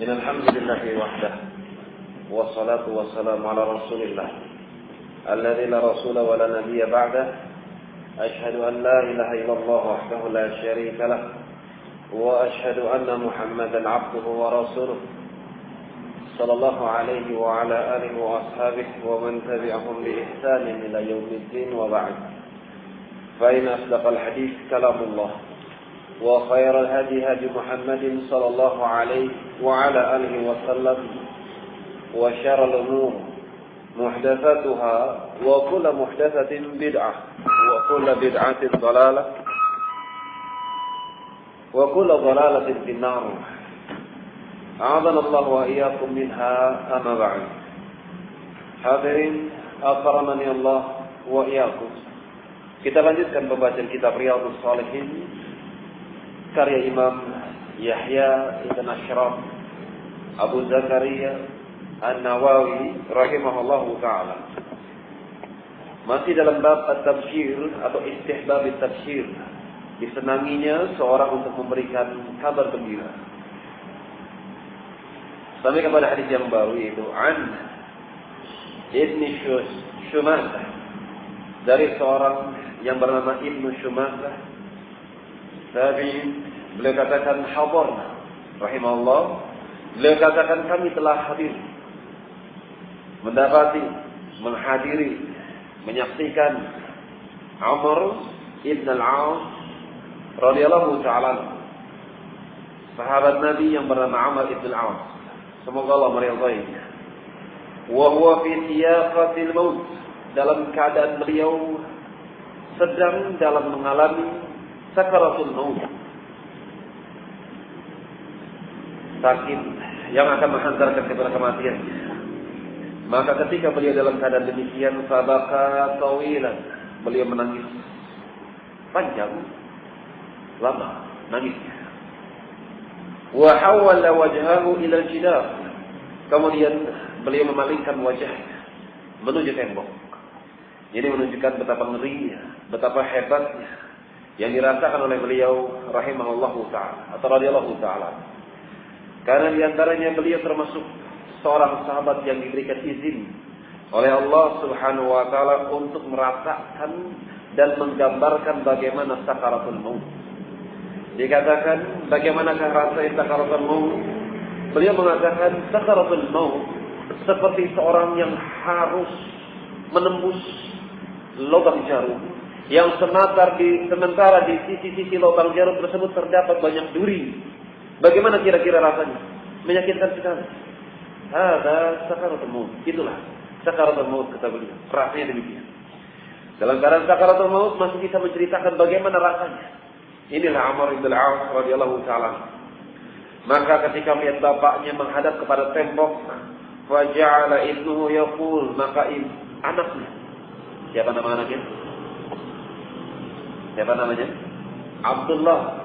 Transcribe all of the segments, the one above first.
إن الحمد لله وحده والصلاة والسلام على رسول الله الذي لا رسول ولا نبي بعده. أشهد أن لا إله إلا الله وحده لا شريك له وأشهد أن محمدا عبده ورسوله صلى الله عليه وعلى آله وأصحابه ومن تبعهم بإحسان إلى يوم الدين. وبعد، فإن أصدق الحديث كلام الله وخير الهدي هدي محمد صلى الله عليه وعلى آله وسلم وشر الأمور محدثاتها وكل محدثة بدعة وكل بدعة ضلالة وكل ضلالة في النار. أعاذنا الله وإياكم منها. أما بعد، hadirin akramani Allah wa iyyakum. Kita lanjutkan pembacaan kitab Riyadhus Shalihin karya Imam Yahya ibn Ashraf Abu Zakaria An-Nawawi rahimahullahu ta'ala. Masih dalam bab at-tabsyir atau istihbab at-tabsyir, disenanginya seorang untuk memberikan kabar gembira. Sampai kepada hadis yang baru, yaitu an Ibn Shumasah, dari seorang yang bernama Ibn Shumasah tabi'in. Beliau katakan hadarna rahimahullah, beliau katakan kami telah hadir, mendapati, menghadiri, menyaksikan Umar ibn al-As radhiyallahu ta'ala, sahabat Nabi yang bernama Umar ibn al-As, semoga Allah meridainya. Wa huwa fi siyaqatil maut, dalam keadaan beliau sedang dalam mengalami sakaratul maut, sakit yang akan menghantarkan kepada kematian. Maka ketika beliau dalam keadaan demikian, sabaka tawilan, beliau menangis panjang, lama nangisnya. Wa hawala wajhahu ila al-jidar, kemudian beliau memalingkan wajahnya menuju tembok. Ini menunjukkan betapa ngerinya, betapa hebatnya yang dirasakan oleh beliau rahimahullahu ta'ala atau radhiyallahu ta'ala. Karena diantaranya beliau termasuk seorang sahabat yang diberikan izin oleh Allah subhanahu wa ta'ala untuk merasakan dan menggambarkan bagaimana sakaratul maut. Dikatakan bagaimanakah rasa sakaratul maut? Beliau mengatakan sakaratul maut seperti seorang yang harus menembus lubang jarum yang sementara di sisi-sisi lubang jarum tersebut terdapat banyak duri. Bagaimana kira-kira rasanya? Menyakitkan sekali. Ada sakaratul maut. Itulah sakaratul maut, kata beliau. Rasanya demikian. Dalam keadaan sakaratul maut masih bisa menceritakan bagaimana rasanya. Inilah Umar ibn al-As radhiyallahu ta'ala. Maka ketika melihat bapaknya menghadap kepada tembok, faja'ala ibnuhu yaqul, maka anaknya, siapa nama anaknya? Siapa namanya? Abdullah.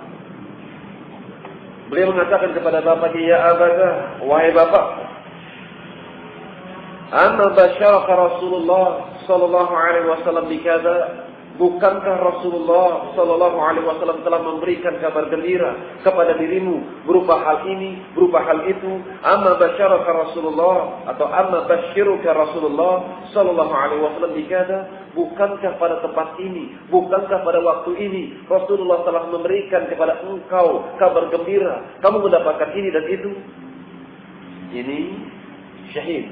Beliau mengatakan kepada bapaknya, ya abada, wahai bapak, amma basyaraka Rasulullah sallallahu alaihi wasallam bikadza, bukankah Rasulullah sallallahu alaihi wasallam telah memberikan kabar gembira kepada dirimu berupa hal ini, berupa hal itu? Amma basyaraka Rasulullah atau amma basyiruka Rasulullah sallallahu alaihi wasallam bikadza, bukankah pada tempat ini, bukankah pada waktu ini Rasulullah telah memberikan kepada engkau kabar gembira, kamu mendapatkan ini dan itu? Ini syahid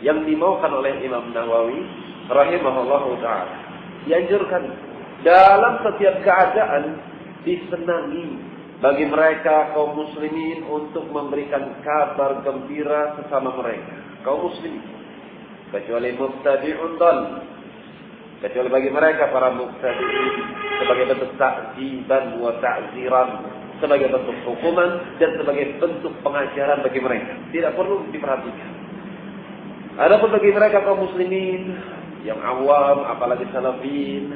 yang dimaukan oleh Imam Nawawi rahimahullahu ta'ala. Dianjurkan dalam setiap keadaan disenangi bagi mereka kaum muslimin untuk memberikan kabar gembira sesama mereka kaum muslimin, kecuali mubtadi'un dal, kecuali bagi mereka para mubtadi'in, sebagai bentuk ta'ziban wa ta'ziran, sebagai bentuk hukuman dan sebagai bentuk pengajaran bagi mereka. Tidak perlu diperhatikan. Adapun bagi mereka kaum muslimin yang awam, apalagi salafin,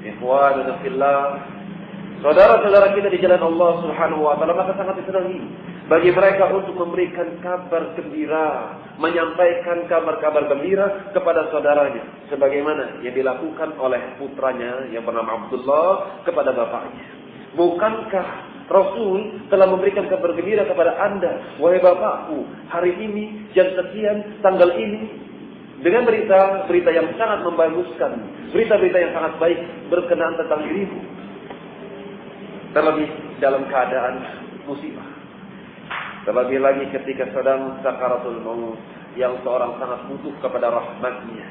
ikhwanuna fillah, saudara-saudara kita di jalan Allah subhanahu wa ta'ala, maka sangat disenangi bagi mereka untuk memberikan kabar gembira, menyampaikan kabar-kabar gembira kepada saudaranya, sebagaimana yang dilakukan oleh putranya yang bernama Abdullah kepada bapaknya. Bukankah Rasul telah memberikan kabar gembira kepada Anda, wahai bapakku, hari ini, jam sekian, tanggal ini, dengan berita yang sangat membaguskan, berita-berita yang sangat baik berkenaan tentang dirimu. Terlebih dalam keadaan musibah. Terlebih lagi ketika sedang sakaratul maut, yang seorang sangat butuh kepada rahmatnya.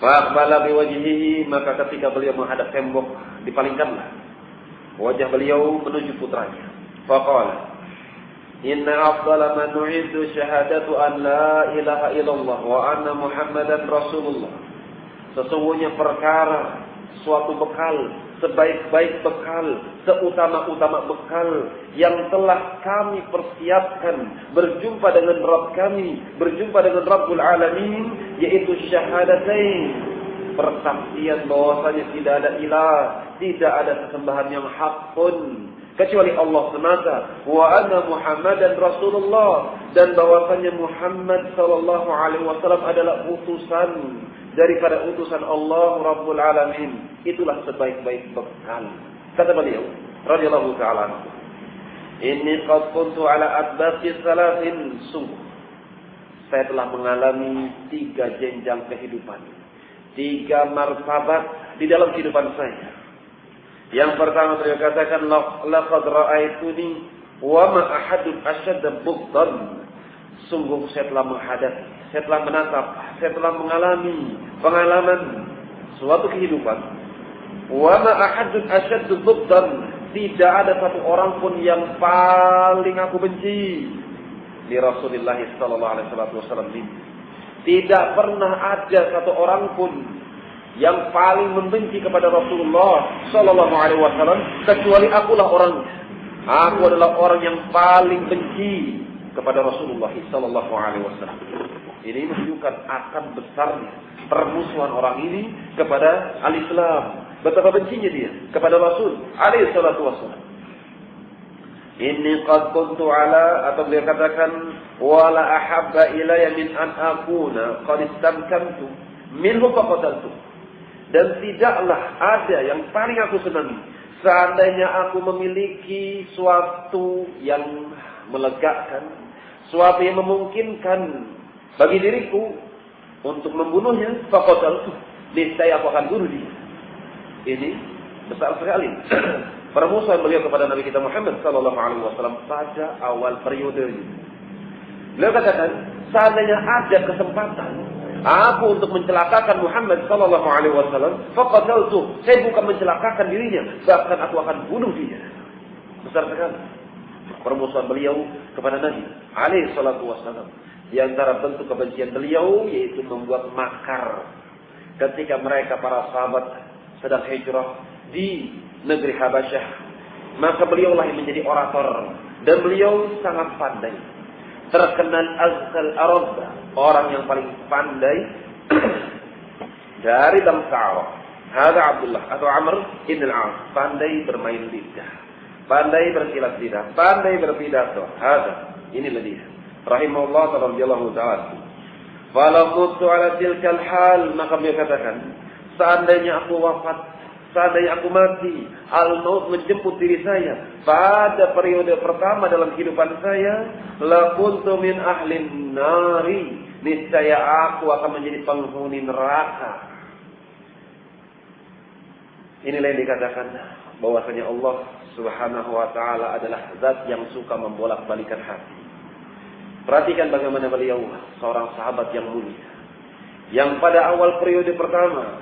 Fa'aqbala biwajhihi, maka ketika beliau menghadap tembok, dipalingkanlah wajah beliau menuju putranya. Faqala, inna afdala man nu'iddu syahadatu an la ilaha illallah wa anna muhammadan rasulullah. Sesungguhnya perkara, suatu bekal, sebaik-baik bekal, seutama-utama bekal yang telah kami persiapkan berjumpa dengan Rabb kami, berjumpa dengan Rabbul Alamin, yaitu syahadatain, persaksian bahwasanya tidak ada ilah, tidak ada sesembahan yang hak pun kecuali Allah semata, wa anna Muhammadan Rasulullah, dan bahwasanya Muhammad sallallahu alaihi wasallam adalah utusan daripada utusan Allah Rabbul Alamin. Itulah sebaik-baik bekal. Kata beliau radhiyallahu ta'ala, inni qad kuntu ala adbaqi salasin, sungguh saya telah mengalami 3 jenjang kehidupan, 3 martabat di dalam kehidupan saya. Yang pertama beliau katakan, laqad ra'aituni wa ma ahadun ashadda bughdan. Sungguh saya telah menghadapi, saya telah menatap, saya telah mengalami pengalaman suatu kehidupan. Wa ma ahadun ashadda bughdan. Tidak ada satu orang pun yang paling aku benci di Rasulullah sallallahu alaihi wasallam. Tidak pernah ada satu orang pun yang paling membenci kepada Rasulullah sallallahu alaihi wasallam kecuali akulah orangnya. Aku adalah orang yang paling benci kepada Rasulullah sallallahu alaihi wasallam. Ini menunjukkan akan besarnya permusuhan orang ini kepada al-Islam. Betapa bencinya dia kepada Rasul alaihi salatu wasallam. Inni qad kuntu ala, atau beliau katakan, wala ahabba ilayya min an akuna qad istamkantu minhu faqataltu. Dan tidaklah ada yang paling aku senangi seandainya aku memiliki suatu yang melegakan, suatu yang memungkinkan bagi diriku untuk membunuhnya, faqataltu, niscaya aku akan bunuh dia. Ini besar sekali permusuhan beliau kepada Nabi kita Muhammad sallallahu alaihi wasallam pada awal periode ini. Beliau katakan, seandainya ada kesempatan aku untuk mencelakakan Muhammad sallallahu alaihi wasallam, faqataltu, saya bukan mencelakakan dirinya, bahkan aku akan bunuh dia. Besar sekali permusuhan beliau kepada Nabi alaihi salatu wasallam. Di antara bentuk kebencian beliau yaitu membuat makar ketika mereka para sahabat sedang hijrah di negeri Habasyah. Maka beliaulah yang menjadi orator, dan beliau sangat pandai, terkenal azkal Arab, orang yang paling pandai dari bangsa Arab. Hada Abdullah atau Amr ibn al-As, pandai bermain lidah, pandai berkilat lidah, pandai berpidato. Hada, inilah dia rahimahullah radhiyallahu ta'ala. Falau kuntu ala tilkal hal, maka beliau katakan, seandainya aku wafat, seandainya aku mati, al-maut menjemput diri saya pada periode pertama dalam kehidupan saya, la kuntu min ahlin nari, niscaya aku akan menjadi penghuni neraka. Inilah yang dikatakan bahwasanya Allah Subhanahu wa taala adalah zat yang suka membolak-balikan hati. Perhatikan bagaimana beliau, seorang sahabat yang mulia, yang pada awal periode pertama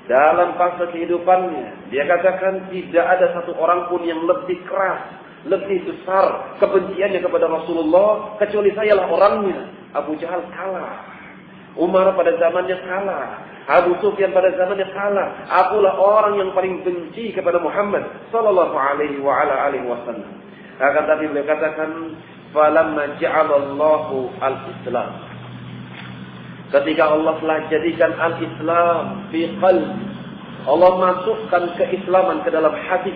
dalam fase kehidupannya, dia katakan tidak ada satu orang pun yang lebih keras, lebih besar kebenciannya kepada Rasulullah kecuali sayalah orangnya. Abu Jahal kalah, Umar pada zamannya kalah, Abu Sufyan pada zamannya kalah. Akulah orang yang paling benci kepada Muhammad sallallahu alaihi wa ala alihi wasallam. Akan tapi beliau katakan, falamma ja'alallahu al-Islam, ketika Allah telah jadikan al-Islam fi qalbi, Allah masukkan keislaman ke dalam hati,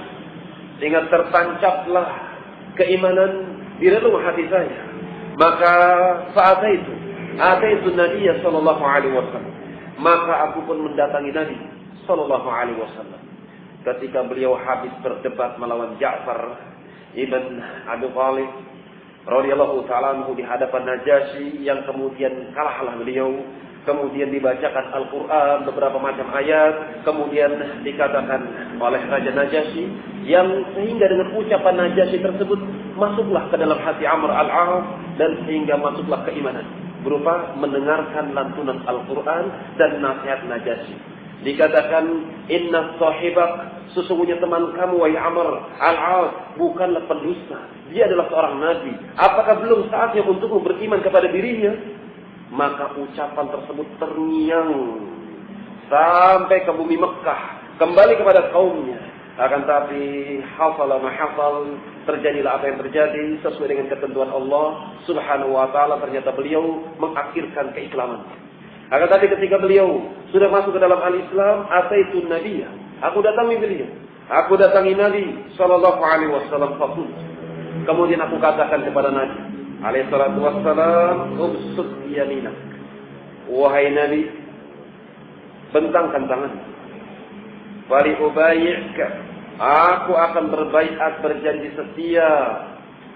sehingga tertancaplah keimanan di relung hati saya. Maka saat itu Nabi sallallahu alaihi wasallam, maka aku pun mendatangi Nabi sallallahu alaihi wasallam. ketika beliau habis berdebat melawan Ja'far ibn Abi Thalib radhiyallahu ta'ala anhu di hadapan Najasyi, yang kemudian kalahlah beliau. Kemudian dibacakan Al-Quran beberapa macam ayat, kemudian dikatakan oleh Raja Najasyi, yang sehingga dengan ucapan Najasyi tersebut masuklah ke dalam hati Amr al-As, dan sehingga masuklah keimanan berupa mendengarkan lantunan Al-Quran dan nasihat Najasyi. Dikatakan, inna sahibak, sesungguhnya teman kamu wahai Amr al-As bukanlah pendusta, dia adalah seorang nabi. Apakah belum saatnya untukmu beriman kepada dirinya? Maka ucapan tersebut terngiang sampai ke bumi Mekah, kembali kepada kaumnya. Akan tapi hafal ma hafal, terjadilah apa yang terjadi sesuai dengan ketentuan Allah Subhanahu wa taala. Ternyata beliau mengakhirkan keislaman. Akan tapi ketika beliau sudah masuk ke dalam al-Islam, ataitun nabiyya, aku datangi beliau. Aku datangi Nabi sallallahu alaihi wasallam faqul. Kemudian aku katakan kepada Nabi alaihi salatu wassalam, ubsut yaminak. Wahai Nabi, bentangkan tangan. Fali ubayyika, aku akan berbaiat, berjanji setia.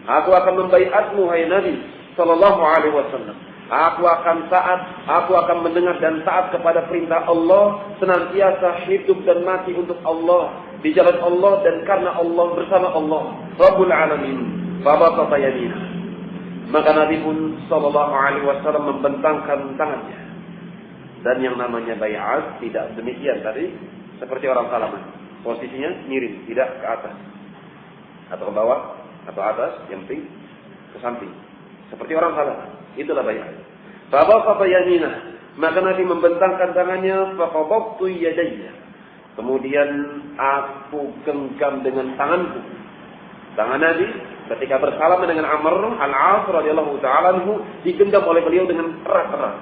Aku akan membaiatmu wahai Nabi sallallahu alaihi wasallam. Aku akan taat, aku akan mendengar dan taat kepada perintah Allah, senantiasa hidup dan mati untuk Allah, di jalan Allah dan karena Allah, bersama Allah Rabbul Alamin. Fabasata yaminah. Maka Nabi pun sallallahu alaihi wasallam membentangkan tangannya. Dan yang namanya bai'at tidak demikian tadi, seperti orang salaman. Posisinya miring, tidak ke atas atau ke bawah atau atas, yang penting ke samping. Seperti orang salaman. Itulah bai'at. Fabasata yaminah. Maka Nabi membentangkan tangannya, faqabadtu yadayya. Kemudian aku genggam dengan tanganku. Tangan Nabi ketika bersalaman dengan Amr al-As radhiyallahu ta'ala anhu digenggam oleh beliau dengan erat-erat.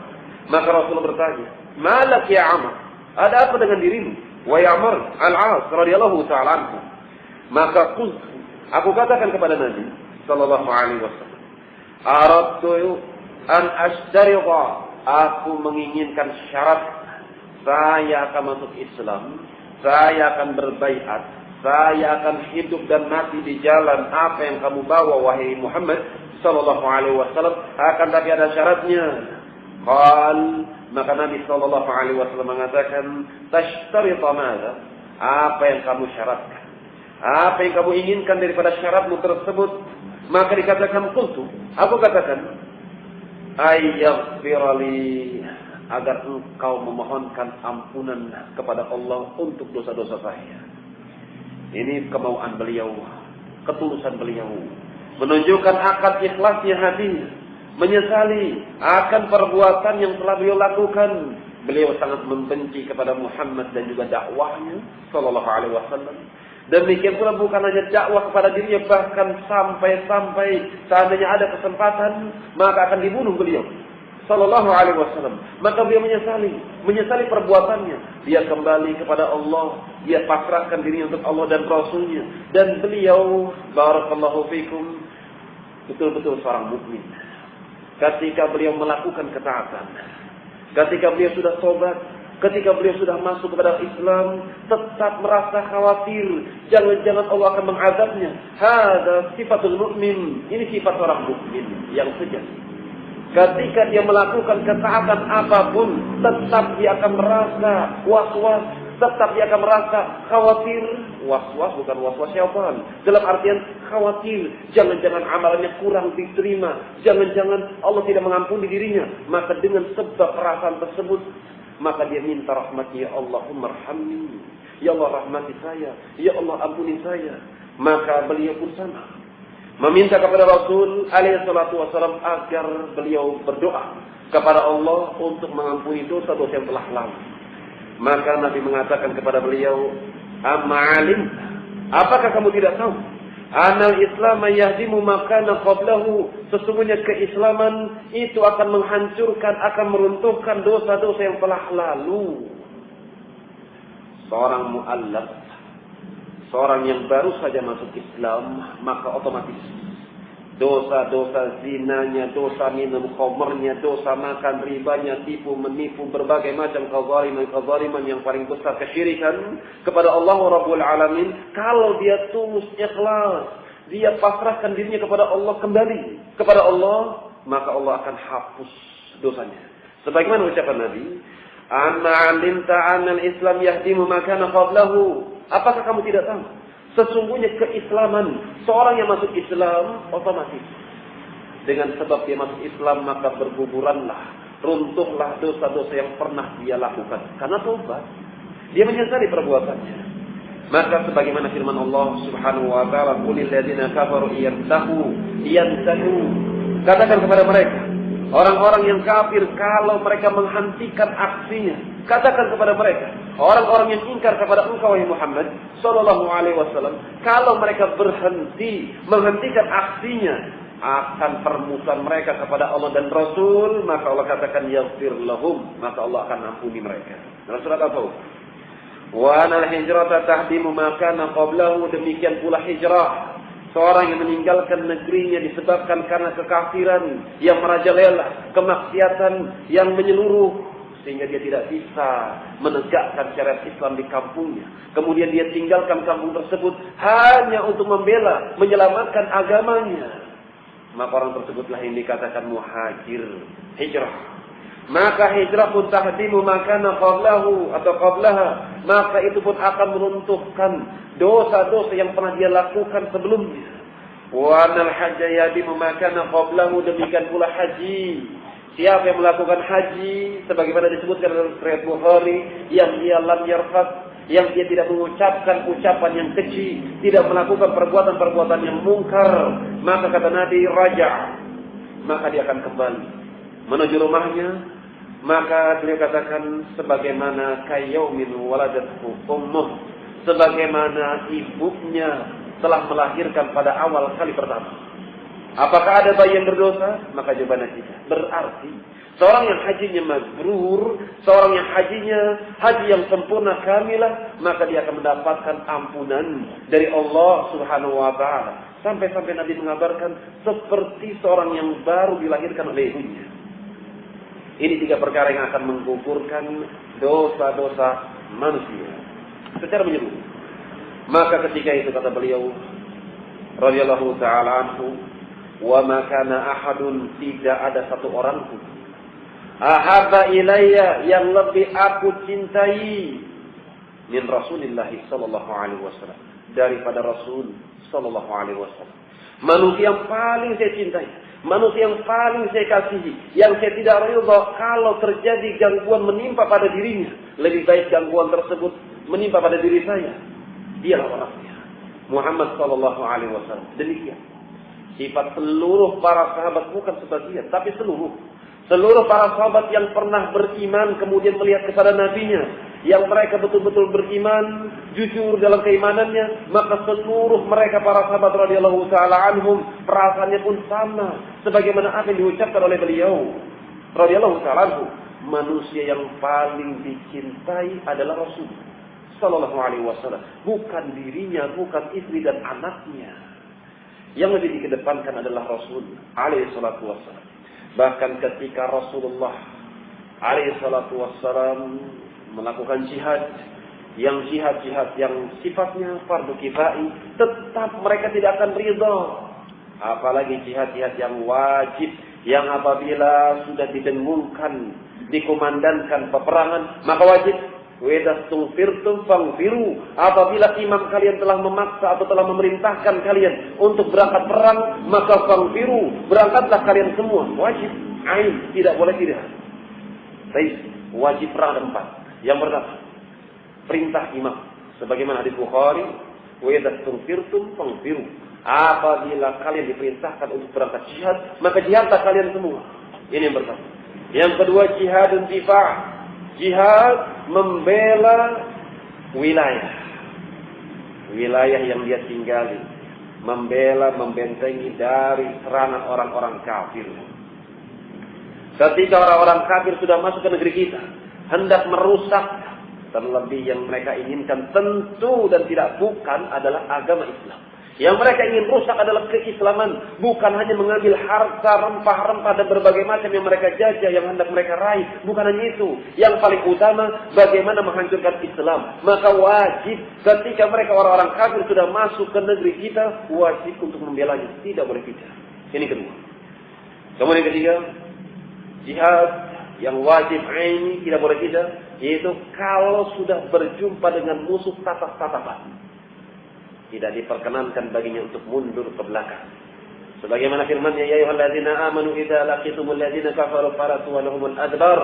Maka Rasulullah bertanya, "Malak ya Amr? Ada apa dengan dirimu, wahai Amr al-As radhiyallahu ta'ala anhu?" Maka aku katakan kepada Nabi sallallahu alaihi wasallam, "Aradtu an ashtariqa." Aku menginginkan syarat, saya akan masuk Islam, saya akan berbaiat, saya akan hidup dan mati di jalan apa yang kamu bawa wahai Muhammad sallallahu alaihi wasallam. Akan tapi ada syaratnya. Qal, maka Nabi sallallahu alaihi wasallam mengatakan, "Tashtaritu madza?" Apa yang kamu syaratkan? Apa yang kamu inginkan daripada syaratmu tersebut? Maka dikatakan qultu, aku katakan, ayyaghfirali, agar engkau memohonkan ampunan kepada Allah untuk dosa-dosa saya. Ini kemauan beliau, ketulusan beliau, menunjukkan akad ikhlasnya hati, menyesali akan perbuatan yang telah beliau lakukan. Beliau sangat membenci kepada Muhammad dan juga dakwahnya sallallahu alaihi wasallam. Demikian pula bukan hanya dakwah kepada dirinya, bahkan sampai seandainya ada kesempatan maka akan dibunuh beliau sallallahu alaihi wasallam. Maka beliau menyesali perbuatannya. Dia kembali kepada Allah, dia pasrahkan dirinya untuk Allah dan Rasulnya. Dan beliau, barakallahu fikum, betul-betul seorang mukmin. Ketika beliau melakukan ketaatan, ketika beliau sudah tobat, ketika beliau sudah masuk kepada Islam, tetap merasa khawatir, jangan-jangan Allah akan mengazabnya. Hada sifatul mukmin. Ini sifat orang mukmin yang sejati. Ketika dia melakukan ketaatan apapun, tetap dia akan merasa was-was, tetap dia akan merasa khawatir. Was-was bukan was-was syaitan, dalam artian khawatir, jangan-jangan amalannya kurang diterima, jangan-jangan Allah tidak mengampuni dirinya. Maka dengan sebab perasaan tersebut, maka dia minta rahmat-Nya, ya Allahumma arhamni, ya Allah rahmati saya, ya Allah ampuni saya. Maka beliau pun sama, meminta kepada Rasul alaihi salatu wasallam agar beliau berdoa kepada Allah untuk mengampuni dosa-dosa yang telah lalu. Maka Nabi mengatakan kepada beliau, "Amma alim, apakah kamu tidak tahu? Anal Islam yahdimu makana qablahu." Sesungguhnya keislaman itu akan menghancurkan, akan meruntuhkan dosa-dosa yang telah lalu. Seorang mu'allaf, seorang yang baru saja masuk Islam, maka otomatis Dosa-dosa zinanya, dosa minum khamrnya, dosa makan ribanya, tipu menipu, berbagai macam kezaliman yang paling besar kesyirikan kepada Allah Rabbul Alamin. Kalau dia tulus ikhlas, dia pasrahkan dirinya kepada Allah, kembali kepada Allah, maka Allah akan hapus dosanya. Sebagaimana ucapan Nabi, "Amma 'alimta 'anna al-Islam yahdimu ma kana qablahu." Apakah kamu tidak tahu? Sesungguhnya keislaman, seorang yang masuk Islam otomatis dengan sebab dia masuk Islam maka berguguranlah, runtuhlah dosa-dosa yang pernah dia lakukan karena tobat. Dia menyesali perbuatannya. Maka sebagaimana firman Allah Subhanahu wa taala, "Qulil ladzina kafaru yantahu." Katakan kepada mereka, orang-orang yang kafir, kalau mereka menghentikan aksinya, katakan kepada mereka, orang-orang yang ingkar kepada engkau wahai Muhammad sallallahu alaihi wasallam, kalau mereka berhenti menghentikan aksinya akan permusuhan mereka kepada Allah dan Rasul, maka Allah katakan yaghfir lahum, maka Allah akan ampuni mereka. Dalam surat Al-Fath, wa anal hijrata tahdimu ma kana qablahu, demikian pula hijrah, seorang yang meninggalkan negerinya disebabkan karena kekafiran yang merajalela, kemaksiatan yang menyeluruh, sehingga dia tidak bisa menegakkan syariat Islam di kampungnya. Kemudian dia tinggalkan kampung tersebut hanya untuk membela, menyelamatkan agamanya. Maka orang tersebutlah yang dikatakan muhajir, hijrah. Maka hijrah pun tahdimu makana qablahu atau qablaha, maka itu pun akan meruntuhkan dosa-dosa yang pernah dia lakukan sebelumnya. Wa anal hajja yadimu makana qablahu, demikian pula haji. Siapa yang melakukan haji sebagaimana disebutkan dalam riwayat Bukhari, yang dia lam yarfat, yang dia tidak mengucapkan ucapan yang keji, tidak melakukan perbuatan-perbuatan yang mungkar, maka kata Nabi raja', maka dia akan kembali menuju rumahnya. Maka beliau katakan sebagaimana kayaumin waladathu ummuh, sebagaimana ibunya telah melahirkan pada awal kali pertama. Apakah ada bayi yang berdosa? Maka jawabannya tidak. Berarti seorang yang hajinya mabrur, seorang yang hajinya haji yang sempurna kamilah, maka dia akan mendapatkan ampunan dari Allah Subhanahu wa taala. Sampai-sampai Nabi mengabarkan seperti seorang yang baru dilahirkan oleh ibunya. Ini tiga perkara yang akan menggugurkan dosa-dosa manusia secara menyeluruh. Maka ketika itu kata beliau radhiyallahu taala anhu, wa ma kana ahadun, tidak ada satu orang pun ahabba ilayya, yang lebih aku cintai, min Rasulillah sallallahu alaihi wasallam, daripada Rasul sallallahu alaihi wasallam. Manusia yang paling saya cintai, manusia yang paling saya kasihi, yang saya tidak ridha kalau terjadi gangguan menimpa pada dirinya, lebih baik gangguan tersebut menimpa pada diri saya. Dialah orangnya Muhammad sallallahu alaihi wasallam. Demikian sifat seluruh para sahabat, bukan sebagian, tapi seluruh para sahabat yang pernah beriman kemudian melihat kepada nabinya, yang mereka betul-betul beriman, jujur dalam keimanannya, maka seluruh mereka para sahabat radhiyallahu taala anhum perasaannya pun sama sebagaimana apa yang diucapkan oleh beliau radhiyallahu taala anhu. Manusia yang paling dicintai adalah Rasul sallallahu alaihi wasallam, bukan dirinya, bukan istri dan anaknya. Yang lebih dikedepankan adalah Rasul alaihi salatu wassalam. Bahkan ketika Rasulullah alaihi salatu wassalam melakukan jihad yang sifatnya fardu kifai, tetap mereka tidak akan ridha. Apalagi jihad-jihad yang wajib, yang apabila sudah didengungkan, dikumandangkan peperangan, maka wajib. Wedas tungfirtum fangfiru, apabila imam kalian telah memaksa atau telah memerintahkan kalian untuk berangkat perang, maka fangfiru, berangkatlah kalian semua. Wajib, ain, tidak boleh tidak. Baik, wajib perang ada 4. Yang pertama, perintah imam, sebagaimana hadis Bukhari, wedas tungfirtum fangfiru, apabila kalian diperintahkan untuk berangkat jihad, maka jihadlah kalian semua. Ini yang pertama. Yang kedua, jihadun difa', jihad membela wilayah yang dia tinggali, membela, membentengi dari serangan orang-orang kafir. Ketika orang-orang kafir sudah masuk ke negeri kita, hendak merusak, terlebih yang mereka inginkan tentu dan tidak bukan adalah agama Islam. Yang mereka ingin rusak adalah keislaman. Bukan hanya mengambil harta, rempah-rempah dan berbagai macam yang mereka jajah, yang hendak mereka raih. Bukan hanya itu. Yang paling utama, bagaimana menghancurkan Islam. Maka wajib ketika mereka orang-orang kafir sudah masuk ke negeri kita, wajib untuk membelanya. Tidak boleh tidak. Ini kedua. Kemudian ketiga, jihad yang wajib ini tidak boleh tidak, yaitu kalau sudah berjumpa dengan musuh tatap-tatapan. Tidak diperkenankan baginya untuk mundur ke belakang. Sebagaimana firman-Nya, ya ayyuhalladzina amanu idza laqitumul ladzina kafaru faratuhumul adbar.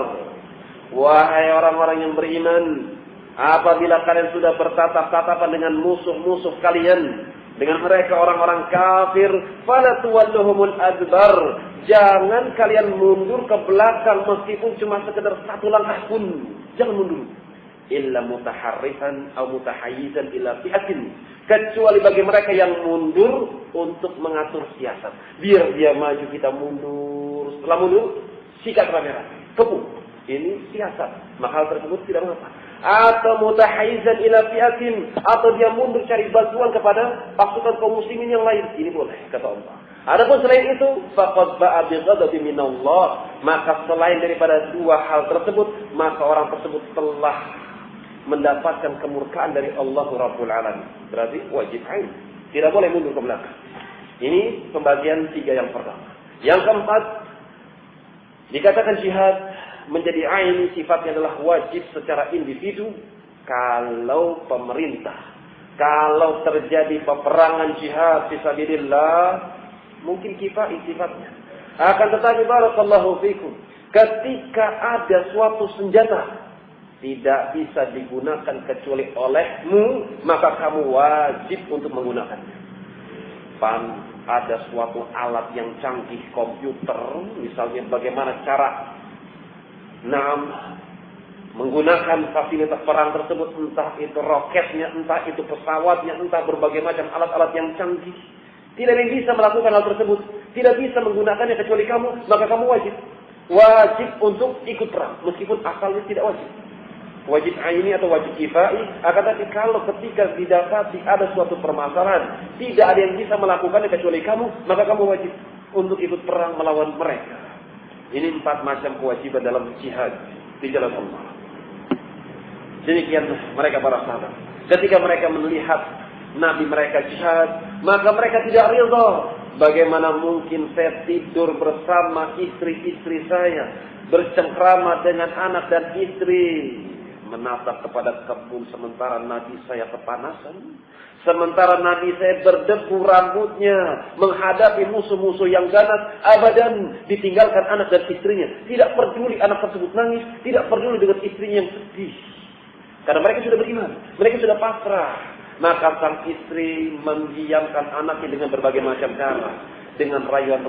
Wahai orang-orang yang beriman, apabila kalian sudah bertatap-tatapan dengan musuh-musuh kalian, dengan mereka orang-orang kafir, faratuhumul adbar. Jangan kalian mundur ke belakang meskipun cuma sekedar satu langkah pun. Jangan mundur. Illa mutaharrifan atau mutahayyizan ila fi'atin, kecuali bagi mereka yang mundur untuk mengatur siasat. Biar dia maju kita mundur, setelah mundur sikat kamera, kepung. Ini siasat, maka hal tersebut tidak mengapa. Atau mutahayyizan ila fi'atin, atau dia mundur cari bantuan kepada pasukan kaum muslimin yang lain. Ini boleh, kata Allah. Adapun selain itu, faqad ba'a bi ghadabin minallah, maka selain daripada dua hal tersebut, maka orang tersebut telah mendapatkan kemurkaan dari Allah Rabbul Alamin. Berarti wajib ain. Tidak boleh mundur ke belakang. Ini pembagian tiga yang pertama. Yang keempat, dikatakan jihad menjadi ain, sifatnya adalah wajib secara individu kalau pemerintah. Kalau terjadi peperangan jihad fisabilillah, mungkin kifai sifatnya. Akan tetapi barakallahu fikum, ketika ada suatu senjata tidak bisa digunakan kecuali olehmu, maka kamu wajib untuk menggunakannya. Ada suatu alat yang canggih, komputer, misalnya bagaimana cara menggunakan fasilitas perang tersebut, entah itu roketnya, entah itu pesawatnya, entah berbagai macam alat-alat yang canggih. Tidak ada yang bisa melakukan hal tersebut, tidak bisa menggunakannya kecuali kamu, maka kamu wajib untuk ikut perang, meskipun asalnya tidak wajib. Wajib aini atau wajib kifai, akan tetapi kalau ketika didapati ada suatu permasalahan, tidak ada yang bisa melakukannya kecuali kamu, maka kamu wajib untuk ikut perang melawan mereka. Ini 4 macam kewajiban dalam jihad di jalan Allah. Demikian mereka para sahabat. Ketika mereka melihat Nabi mereka jihad, maka mereka tidak ridha. Bagaimana mungkin saya tidur bersama istri-istri saya, bercengkrama dengan anak dan istri, menatap kepada kebun sementara Nabi saya kepanasan, sementara Nabi saya berdebu rambutnya menghadapi musuh-musuh yang ganas. Abadan, ditinggalkan anak dan istrinya, tidak peduli anak tersebut nangis, tidak peduli dengan istrinya yang sedih, karena mereka sudah beriman, mereka sudah pasrah. Maka sang istri mendiamkan anaknya dengan berbagai macam cara, dengan rayuan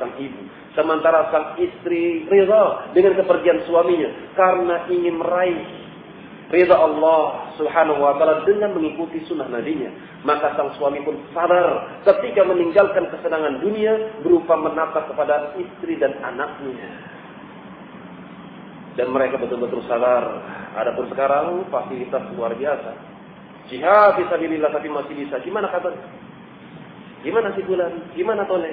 sang ibu. Sementara sang istri ridha dengan kepergian suaminya karena ingin meraih ridha Allah Subhanahu wa taala dengan mengikuti sunnah nabinya. Maka sang suami pun sadar ketika meninggalkan kesenangan dunia berupa menatap kepada istri dan anaknya. Dan mereka betul-betul sadar. Adapun sekarang fasilitas luar biasa. Jihad fisabilillah tapi masih bisa. Gimana kata? Gimana si bulan? Gimana toleh?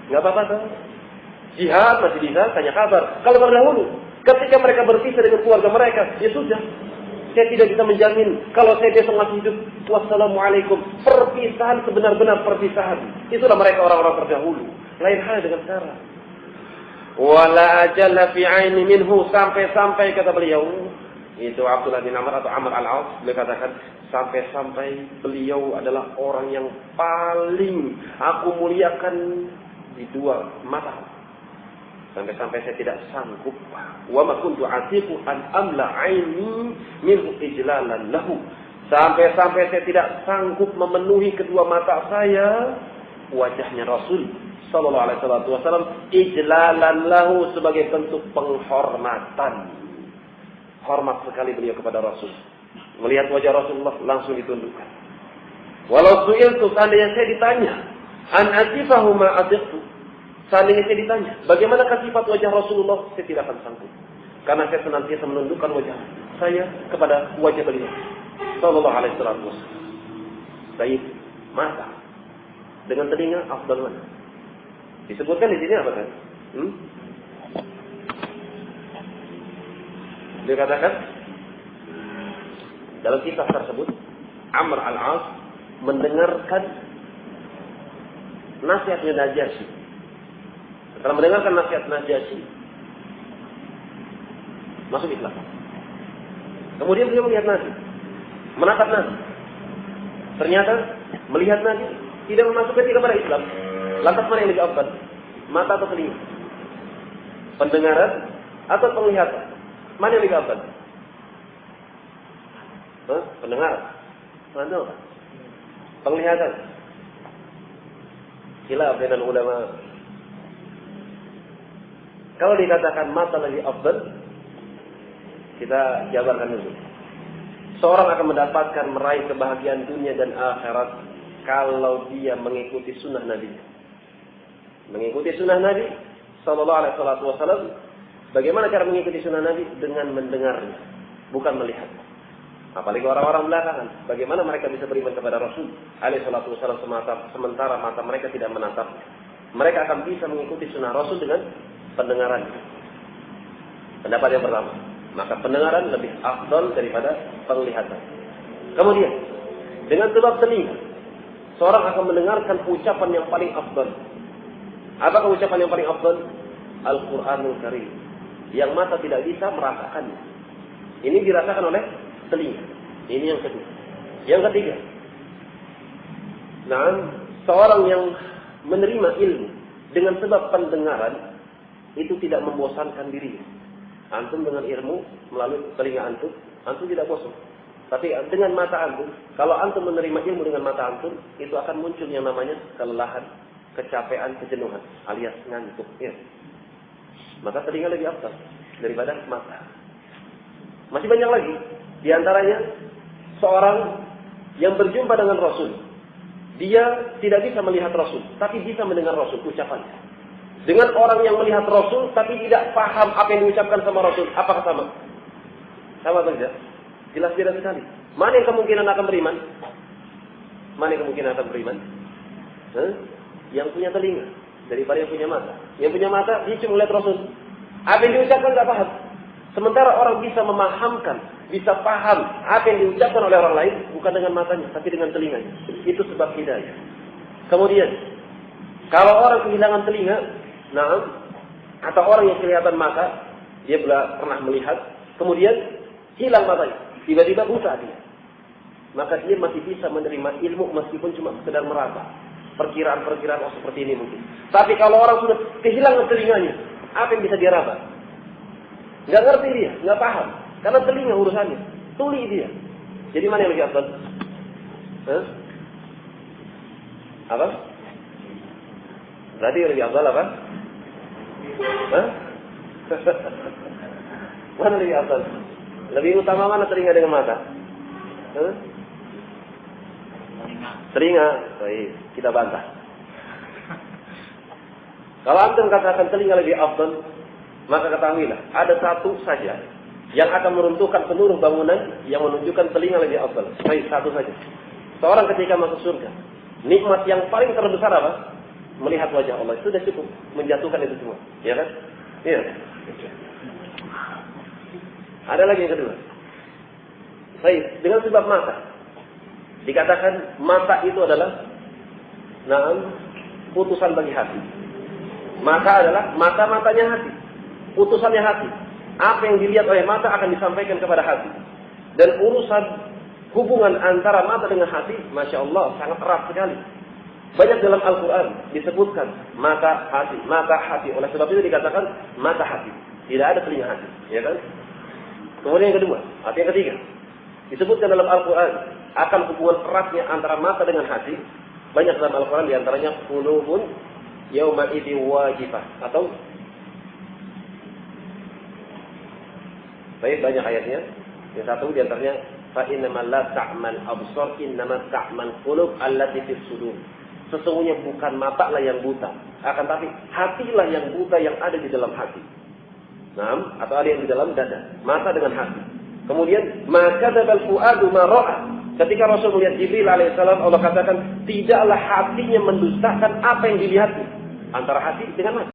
Enggak apa-apa tuh. Jihad masih bisa, tanya kabar. Kalau terdahulu, ketika mereka berpisah dengan keluarga mereka, ya sudah. Saya tidak bisa menjamin kalau saya besok masih hidup. Wassalamualaikum. Perpisahan sebenar-benar perpisahan. Itulah mereka orang-orang terdahulu. Lain hal dengan sekarang. Wala ajalla fi aini minhu, sampai-sampai kata beliau, itu Abdullah bin Amr atau Amr al-As, beliau katakan sampai-sampai beliau adalah orang yang paling aku muliakan di dua mata. Sampai-sampai saya tidak sanggup. Wa ma kuntu atiqu an amla aini minhu ijlalan lahu. Sampai-sampai saya tidak sanggup memenuhi kedua mata saya wajahnya Rasul sallallahu alaihi wasallam ijlalan lahu, sebagai bentuk penghormatan. Hormat sekali beliau kepada Rasul. Melihat wajah Rasulullah langsung ditundukkan. Walau su'iltu, seandainya saya ditanya, an atifahu ma atiqtu, seandainya saya ditanya, bagaimana sifat wajah Rasulullah, saya tidak akan sanggup. Karena saya senantiasa menundukkan wajah saya kepada wajah beliau sallallahu alaihi wasallam. Baik, mata. Dengan telinga afdal mana? Disebutkan di sini apa kan? Dia katakan dalam kisah tersebut Amr al-As mendengarkan nasihatnya Najasyi. Setelah mendengarkan nasihat Najasyi, masuk Islam. Kemudian beliau melihat Nabi, menatap Nabi. Ternyata melihat Nabi tidak memasukkan dia kepada Islam. Lantas mana yang lebih afdal? Mata atau telinga? Pendengaran atau penglihatan? Mana yang lebih afdal? Pendengaran. Mana? Penglihatan. Khilaf bainal ulama. Kalau dikatakan mata lebih afdal, kita jabarkan dulu. Seorang akan mendapatkan meraih kebahagiaan dunia dan akhirat kalau dia mengikuti sunnah Nabi. Mengikuti sunnah Nabi sallallahu alaihi wasallam. Bagaimana cara mengikuti sunnah Nabi? Dengan mendengarnya, bukan melihat. Apalagi orang-orang belakangan, bagaimana mereka bisa beriman kepada Rasul alaihi wasallam sementara mata mereka tidak menatap. Mereka akan bisa mengikuti sunnah Rasul dengan pendengaran. Pendapat yang pertama, maka pendengaran lebih afdal daripada penglihatan. Kemudian, dengan sebab telinga, seorang akan mendengarkan ucapan yang paling afdal. Apakah ucapan yang paling afdal? Al-Quranul Karim. Yang mata tidak bisa merasakannya. Ini dirasakan oleh telinga. Ini yang kedua. Yang ketiga, seorang yang menerima ilmu dengan sebab pendengaran itu tidak membosankan dirinya. Antum dengan ilmu melalui telinga antum tidak bosan. Tapi dengan mata antum, kalau antum menerima ilmu dengan mata antum, itu akan muncul yang namanya kelelahan, kecapean, kejenuhan, alias ngantuk. Ya. Maka telinga lebih afdal daripada mata. Masih banyak lagi. Di antaranya seorang yang berjumpa dengan Rasul. Dia tidak bisa melihat Rasul, tapi bisa mendengar Rasul ucapannya. Dengan orang yang melihat Rasul tapi tidak paham apa yang diucapkan sama Rasul, apakah sama? Sama atau tidak? Jelas beda sekali. Mana yang kemungkinan akan beriman? Mana yang kemungkinan akan beriman? Yang punya telinga daripada yang punya mata. Yang punya mata dia cuma melihat Rasul. Apa yang diucapkan tidak paham. Sementara orang bisa memahamkan, bisa paham apa yang diucapkan oleh orang lain bukan dengan matanya, tapi dengan telinganya. Itu sebab hidayah. Kemudian, kalau orang kehilangan telinga, atau orang yang kelihatan mata, dia pernah melihat, kemudian hilang matanya, tiba-tiba buta dia. Maka dia masih bisa menerima ilmu meskipun cuma sekedar meraba. Perkiraan-perkiraan seperti ini mungkin. Tapi kalau orang sudah kehilangan telinganya, apa yang bisa dia raba? Nggak ngerti dia, nggak paham. Karena telinga urusannya, tuli dia. Jadi mana yang lebih afdal? Apa? Berarti yang lebih afdal apa? Mana lebih afdal? Lebih utama mana telinga dengan mata? Telinga. Baik, kita bantah. Kalau antum katakan telinga lebih afdal, maka ketahuilah ada satu saja yang akan meruntuhkan seluruh bangunan yang menunjukkan telinga lebih afdal. Baik, satu saja. Seorang ketika masuk surga, nikmat yang paling terbesar apa? Melihat wajah Allah. Sudah cukup menjatuhkan itu semua, ya kan? Iya. Ada lagi yang kedua. Baik, dengan sebab mata. Dikatakan mata itu adalah putusan bagi hati. Mata adalah mata-matanya hati. Putusannya hati. Apa yang dilihat oleh mata akan disampaikan kepada hati. Dan urusan hubungan antara mata dengan hati, Masya Allah, sangat erat sekali. Banyak dalam Al-Quran disebutkan mata hati, mata hati. Oleh sebab itu dikatakan mata hati. Tidak ada telinga hati. Ya kan? Kemudian yang kedua, atau yang ketiga. Disebutkan dalam Al-Quran akan hubungan eratnya antara mata dengan hati. Banyak dalam Al-Quran diantaranya qulubun yauma idzi wajifah. Atau baik, banyak ayatnya. Yang satu diantaranya fa innamal la ta'mal absar innamat ta'mal qulub allati fis sudur. Sesungguhnya bukan mata lah yang buta, akan tapi hatilah yang buta yang ada di dalam hati. Atau ada yang di dalam dada, mata dengan hati. Kemudian maka dzabal fuadu ma ra'a, Ketika Rasul melihat Jibril alaihissalam, Allah katakan, tidaklah hatinya mendustakan apa yang dilihatnya. Antara hati dengan mata.